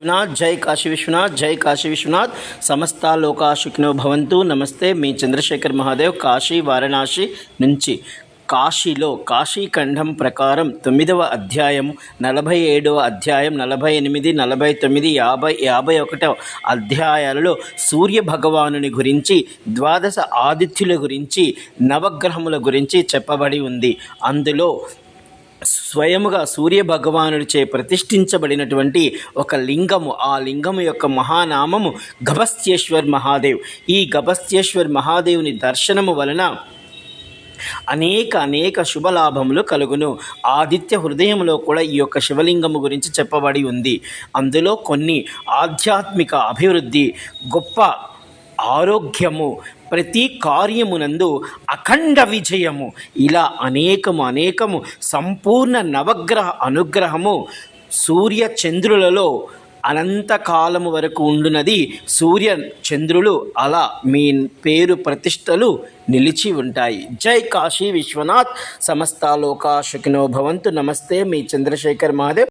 विश्वनाथ जय काशी विश्वनाथ, जय काशी विश्वनाथ। समस्ता लोका सुखिनो भवन्तु। नमस्ते, मी चंद्रशेखर महादेव काशी వారణాసి నుంచి। కాశీలో కాశీఖండం ప్రకారం 9వ అధ్యాయం 47వ అధ్యాయం 48 49 50 51వ అధ్యాయాలలో సూర్య భగవానుని గురించి, ద్వాదశ ఆదిత్యుల గురించి, నవగ్రహముల గురించి చెప్పబడి ఉంది। అందులో స్వయముగా సూర్య భగవానుడిచే ప్రతిష్ఠించబడినటువంటి ఒక లింగము, ఆ లింగము యొక్క మహానామము గభస్త్యేశ్వర్ మహాదేవ్। ఈ గభస్త్యేశ్వర్ మహాదేవుని దర్శనము వలన అనేక శుభలాభములు కలుగును। ఆదిత్య హృదయంలో కూడా ఈ యొక్క శివలింగము గురించి చెప్పబడి ఉంది। అందులో కొన్ని ఆధ్యాత్మిక అభివృద్ధి, గొప్ప ఆరోగ్యము, ప్రతి కార్యమునందు అఖండ విజయము, ఇలా అనేకము సంపూర్ణ నవగ్రహ అనుగ్రహము సూర్య చంద్రులలో అనంతకాలము వరకు ఉండునది। సూర్య చంద్రులు అలా మీ పేరు ప్రతిష్టలు నిలిచి ఉంటాయి। జై కాశీ విశ్వనాథ్। సమస్త లోకా సుఖినో భవంతు। నమస్తే, మీ చంద్రశేఖర్ మహాదేవ్।